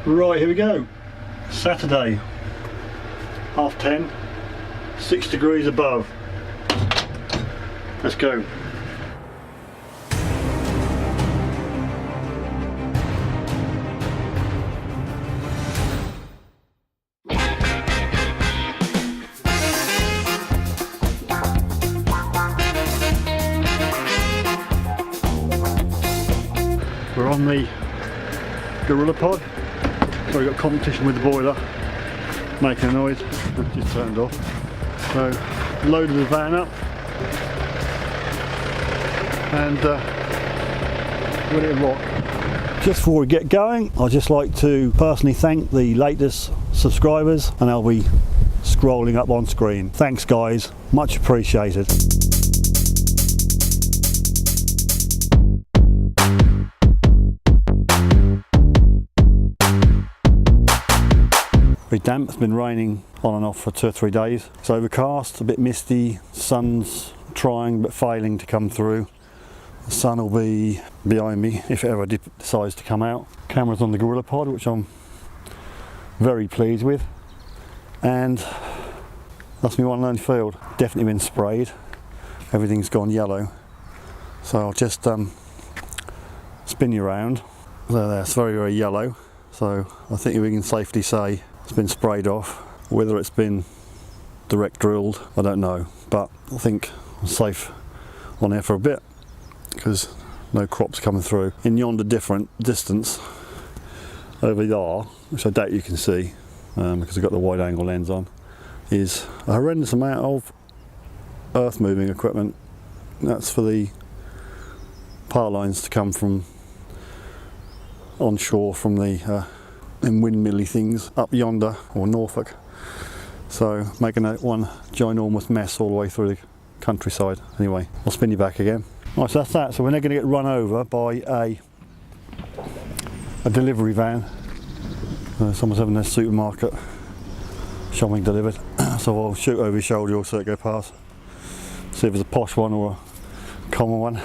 Right, here we go. Saturday, 10:30, 6 degrees above. Let's go. We're on the Gorilla Pod, so we've got competition with the boiler, making a noise. I've just turned off. So loaded the van up and ready to rock. Just before we get going, I'd just like to personally thank the latest subscribers, and I'll be scrolling up on screen. Thanks guys, much appreciated. Very damp, it's been raining on and off for 2 or 3 days. It's overcast, a bit misty, sun's trying but failing to come through. The sun will be behind me if it ever decides to come out. Camera's on the Gorilla Pod, which I'm very pleased with. And that's my one and only field. Definitely been sprayed. Everything's gone yellow. So I'll just spin you around. There, it's very, very yellow. So I think we can safely say it's been sprayed off. Whether it's been direct drilled, I don't know, but I think I'm safe on here for a bit because no crops coming through. In yonder different distance over there, which I doubt you can see because I've got the wide angle lens on, is a horrendous amount of earth moving equipment. That's for the power lines to come from onshore from the in windmilly things up yonder, or Norfolk, so making that one ginormous mess all the way through the countryside. Anyway, I'll spin you back again. Right, so that's that. So we're now going to get run over by a delivery van. Someone's having their supermarket shopping delivered, so I'll shoot over his shoulder also to go past, see if it's a posh one or a common one.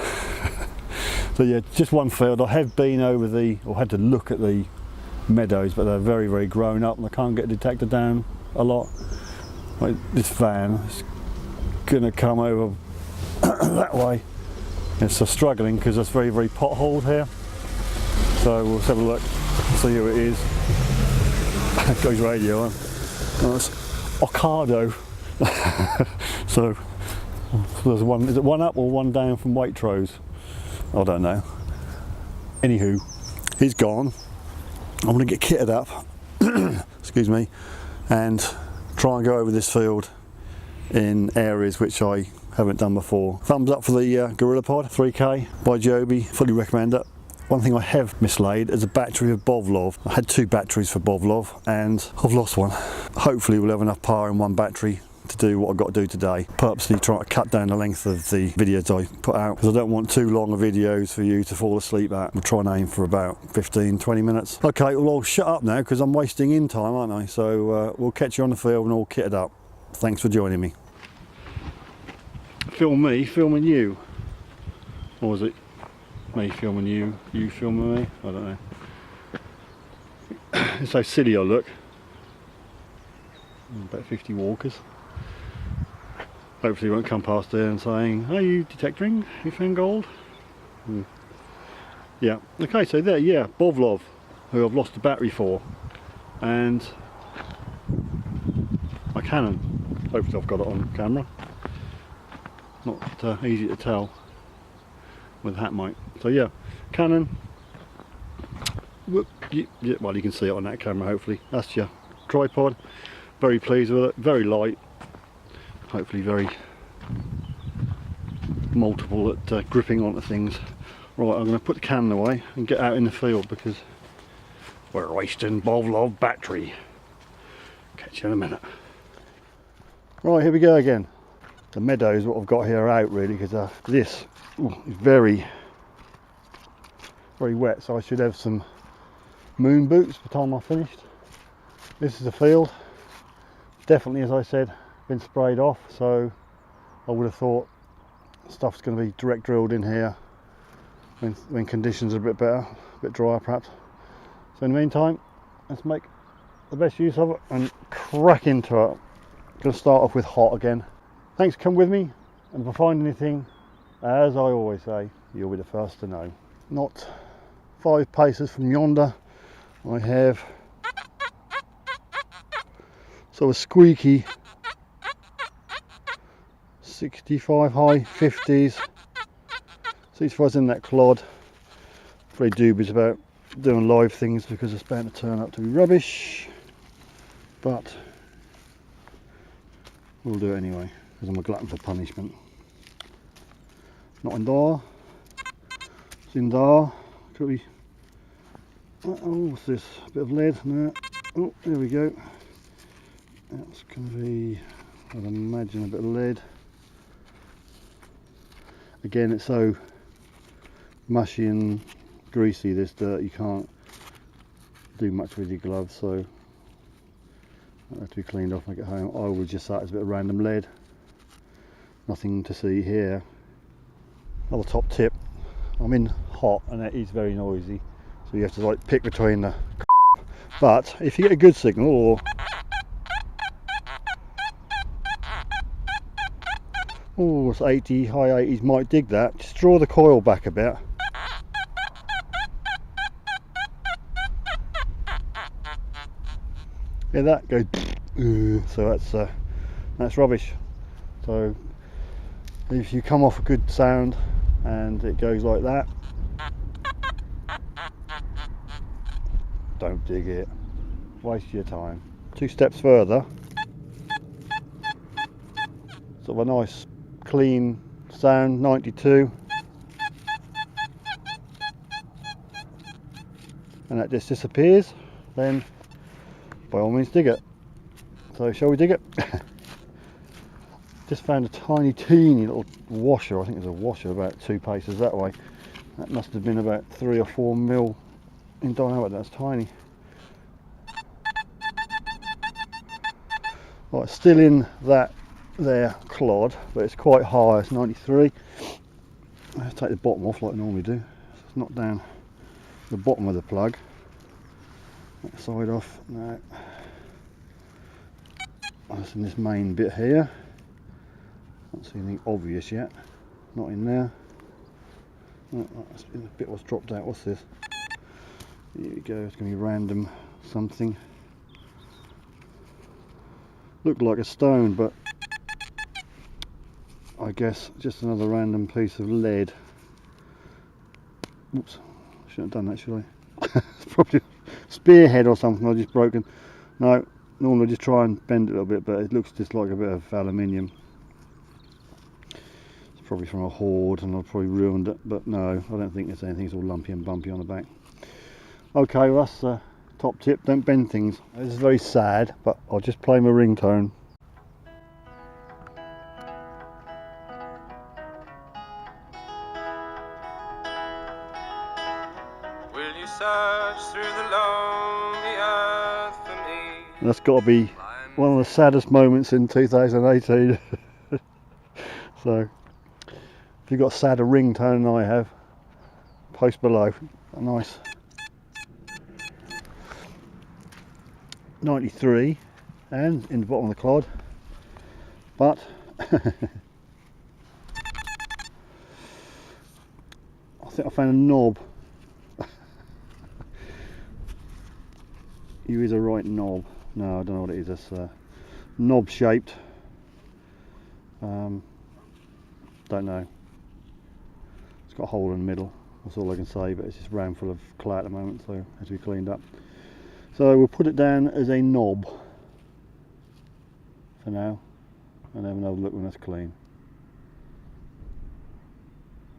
So yeah, just one field. I have been over or had to look at the meadows, but they're very, very grown up and I can't get a detector down a lot. Like this van is gonna come over that way. It's so struggling because it's very, very potholed here. So we'll have a look, see who it is. Goes radio on. Oh, it's Ocado. So there's one, is it one up or one down from Waitrose? I don't know. Anywho, he's gone. I'm going to get kitted up, excuse me, and try and go over this field in areas which I haven't done before. Thumbs up for the Gorilla Pod 3K by Joby, fully recommend it. One thing I have mislaid is a battery of Boblov. I had 2 batteries for Boblov and I've lost one. Hopefully we'll have enough power in one battery to do what I've got to do today. Purposely trying to cut down the length of the videos I put out because I don't want too long of videos for you to fall asleep at. We'll try and aim for about 15-20 minutes. Okay, well I'll shut up now because I'm wasting in time, aren't I? So we'll catch you on the field and all kitted up. Thanks for joining me. Film me filming you, or was it me filming you, you filming me? I don't know. It's how silly I look. About 50 walkers. Hopefully he won't come past there and saying, "Are you detectoring? You found gold?" Yeah. Okay, so there, yeah, Boblov, who I've lost the battery for, and my Canon. Hopefully I've got it on camera. Not easy to tell with hat mic. So yeah, Canon. Whoop, yeah, well you can see it on that camera hopefully. That's your tripod. Very pleased with it. Very light. Hopefully very multiple at gripping onto things. Right, I'm going to put the Canon away and get out in the field because we're wasting Boblov battery. Catch you in a minute. Right, here we go again. The meadows, what I've got here out really, because this is very, very wet, so I should have some moon boots by the time I've finished. This is the field. Definitely, as I said, been sprayed off, so I would have thought stuff's going to be direct drilled in here when conditions are a bit better, a bit drier perhaps. So in the meantime, let's make the best use of it and crack into it. Gonna start off with hot again. Thanks for coming with me, and if I find anything, as I always say, you'll be the first to know. Not 5 paces from yonder, I have sort of squeaky 65 high 50s. 65's in that clod. Very dubious about doing live things because it's bound to turn up to be rubbish, but we'll do it anyway because I'm a glutton for punishment. Not in there. It's in there. Could be. Oh, what's this? A bit of lead. No. Oh, there we go. That's going to be, I'd imagine, a bit of lead. Again, it's so mushy and greasy, this dirt, you can't do much with your gloves, so that has to be cleaned off when I get home. I would just say it's a bit of random lead. Nothing to see here. Another top tip, I'm in hot and it is very noisy, so you have to like pick between the but if you get a good signal, or oh, it's 80, high 80s, might dig that, just draw the coil back a bit. Yeah, that goes so that's rubbish. So if you come off a good sound and it goes like that, don't dig it, waste your time. 2 steps further, sort of a nice clean sound, 92, and that just disappears, then by all means dig it. So shall we dig it? Just found a tiny teeny little washer. I think there's a washer about 2 paces that way. That must have been about 3 or 4 mil in diameter. That's tiny. Right, still in that there clod, but it's quite high. It's 93. Let's take the bottom off like I normally do. It's not down the bottom of the plug. That side off. No. That's in this main bit here. Can't see anything obvious yet. Not in there. Oh, that's a bit was dropped out. What's this? Here we go. It's going to be random something. Looked like a stone, but I guess just another random piece of lead. Oops. Shouldn't have done that, should I? It's probably spearhead or something I just broken. No, normally I just try and bend it a little bit, but it looks just like a bit of aluminium. It's probably from a hoard and I've probably ruined it, but no, I don't think it's anything. It's all lumpy and bumpy on the back. Okay, well, that's the top tip, don't bend things. This is very sad, but I'll just play my ringtone. Will you search through the lonely earth for me? That's got to be one of the saddest moments in 2018. So, if you've got a sadder ringtone than I have, post below. A nice 93, and in the bottom of the clod, but I think I found a knob. You is a right knob. No, I don't know what it is. It's knob shaped. Don't know. It's got a hole in the middle. That's all I can say. But it's just round full of clay at the moment, so it has to be cleaned up. So we'll put it down as a knob for now, and have another look when that's clean.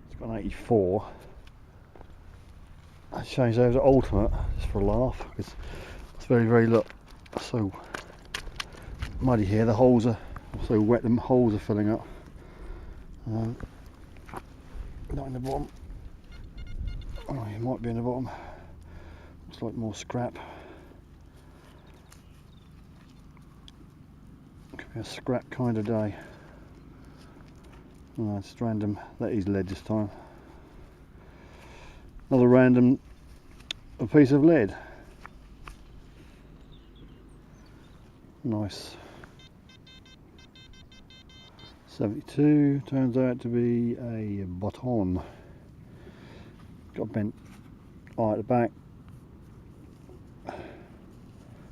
It's got an 84. I changed over to ultimate just for a laugh, because it's very, very, look, so muddy here. The holes are so wet, the holes are filling up. Not in the bottom. Oh, it might be in the bottom. Looks like more scrap. Could be a scrap kind of day. Oh, it's random. That is lead this time. Another random piece of lead. Nice 72, turns out to be a baton. Got a bent eye at the back.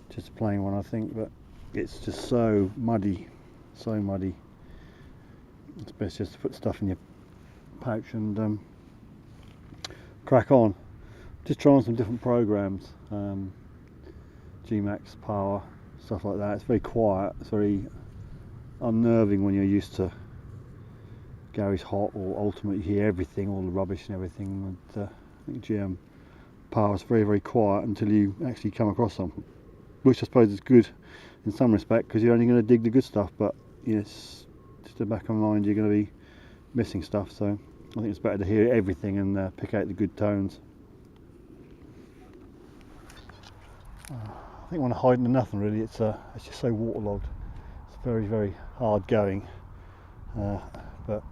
Just a plain one I think, but it's just so muddy, so muddy. It's best just to put stuff in your pouch and crack on. Just trying some different programs, G-Max, Power, stuff like that. It's very quiet, it's very unnerving when you're used to Gary's Hot or Ultimate. You hear everything, all the rubbish and everything. And I think GM Power is very, very quiet until you actually come across something, which I suppose is good in some respect because you're only going to dig the good stuff, but yes, just the back of mind you're going to be missing stuff. So I think it's better to hear everything and pick out the good tones. I think when I hide into nothing really, it's just so waterlogged. It's very, very hard going, but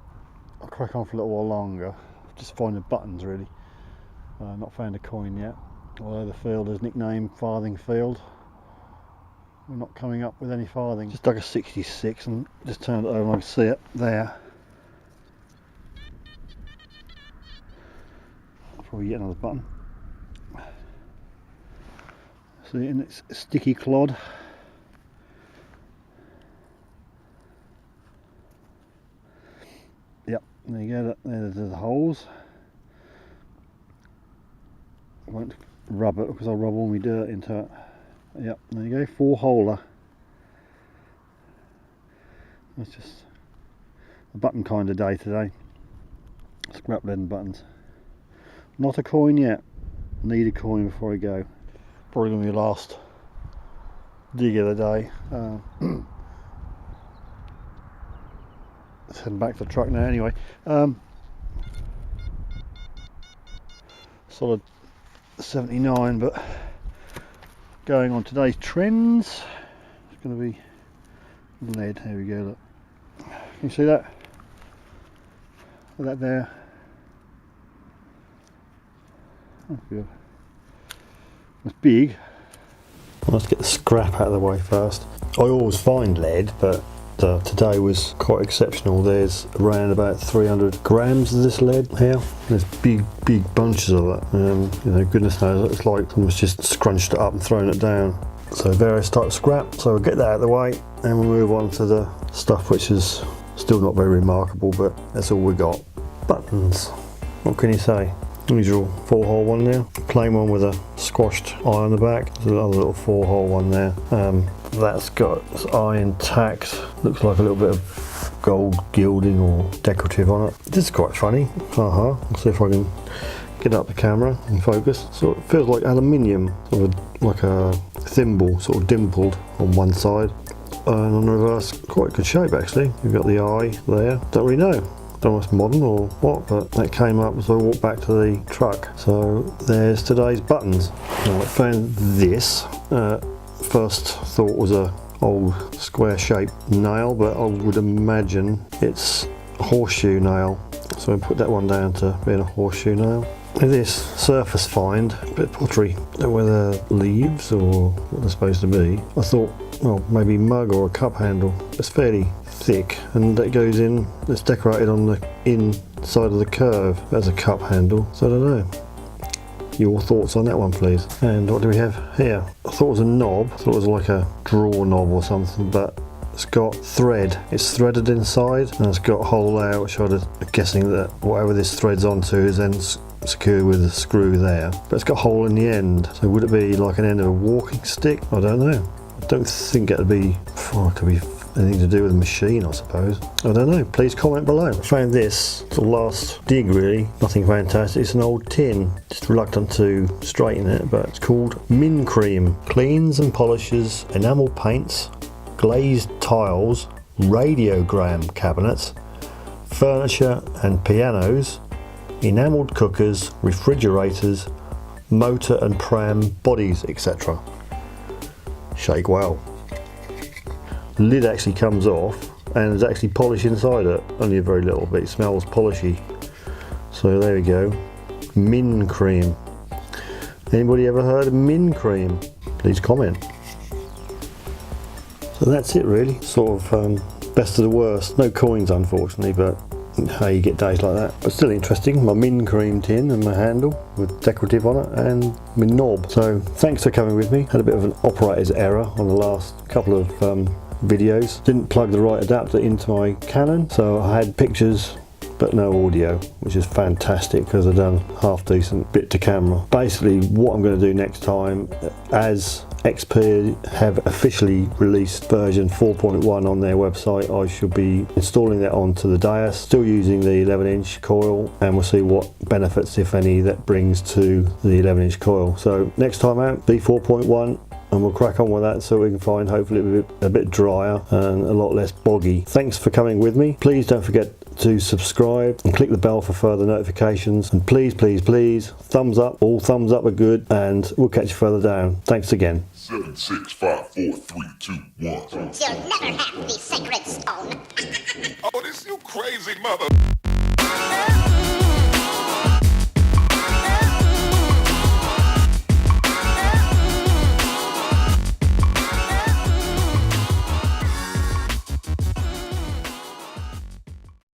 I'll crack on for a little while longer. Just finding buttons really. Not found a coin yet, although the field is nicknamed Farthing Field. We're not coming up with any farthing. Just dug a 66 and just turned it over and I can see it there. I'll probably get another button. See, in its sticky clod. Yep, there you go, there's the holes. I won't rub it because I'll rub all my dirt into it. Yep, there you go, 4-holer. That's just a button kind of day today. Scrap lead buttons. Not a coin yet. Need a coin before I go. Probably going to be the last dig of the day. Let's head back to the truck now anyway. Solid 79, but going on today's trends, it's going to be lead. There we go, look. Can you see that? That there. Oh, good. It's big. Let's get the scrap out of the way first. I always find lead, but today was quite exceptional. There's around about 300 grams of this lead here. There's big bunches of it. You know, goodness knows, it's like someone's just scrunched it up and thrown it down. So various types of scrap. So we'll get that out of the way and we'll move on to the stuff which is still not very remarkable, but that's all we got. Buttons. What can you say? Usual 4-hole one there, plain one with a squashed eye on the back. There's another little 4-hole one there. That's got its eye intact. Looks like a little bit of gold gilding or decorative on it. This is quite funny. I'll see if I can get up the camera and focus. So it feels like aluminium, sort of like a thimble, sort of dimpled on one side, and on the reverse, quite good shape actually. You've got the eye there. Don't really know. Don't know if it's modern or what, but that came up as I walked back to the truck. So there's today's buttons. Now I found this. First thought was a old square shaped nail, but I would imagine it's a horseshoe nail. So I put that one down to being a horseshoe nail. And this surface find, a bit of pottery, don't know whether leaves or what they're supposed to be. I thought, well, maybe mug or a cup handle. It's fairly thick and that goes in, it's decorated on the inside of the curve as a cup handle. So I don't know. Your thoughts on that one please. And what do we have here? I thought it was a knob, I thought it was like a drawer knob or something, but it's got thread. It's threaded inside and it's got a hole there, which I'm guessing that whatever this threads onto is then secured with a screw there. But it's got a hole in the end. So would it be like an end of a walking stick? I don't know. I don't think it'd be, it could be anything to do with a machine, I suppose. I don't know. Please comment below. I found this sort of last dig really. Nothing fantastic. It's an old tin. Just reluctant to straighten it, but it's called Min Cream. Cleans and polishes enamel paints, glazed tiles, radiogram cabinets, furniture and pianos, enamelled cookers, refrigerators, motor and pram bodies, etc. Shake well. The lid actually comes off and there's actually polish inside it, only a very little bit. It smells polishy. So there we go. Min Cream. Anybody ever heard of Min Cream? Please comment. So that's it really, sort of best of the worst. No coins unfortunately, but hey, you get days like that. But still interesting. My min cream tin and my handle with decorative on it and my knob. So thanks for coming with me. Had a bit of an operator's error on the last couple of videos. Didn't plug the right adapter into my Canon, so I had pictures but no audio, which is fantastic because I've done half decent bit to camera. Basically what I'm going to do next time, as XP have officially released version 4.1 on their website, I should be installing that onto the Deus, still using the 11-inch coil, and we'll see what benefits, if any, that brings to the 11-inch coil. So next time out, be 4.1, and we'll crack on with that so we can find hopefully a bit drier and a lot less boggy. Thanks for coming with me. Please don't forget to subscribe and click the bell for further notifications, and please thumbs up. All thumbs up are good, and we'll catch you further down. Thanks again. 7, 6, 5, 4, 3, 2, 1. You'll never have the sacred stone. Oh, this you crazy mother.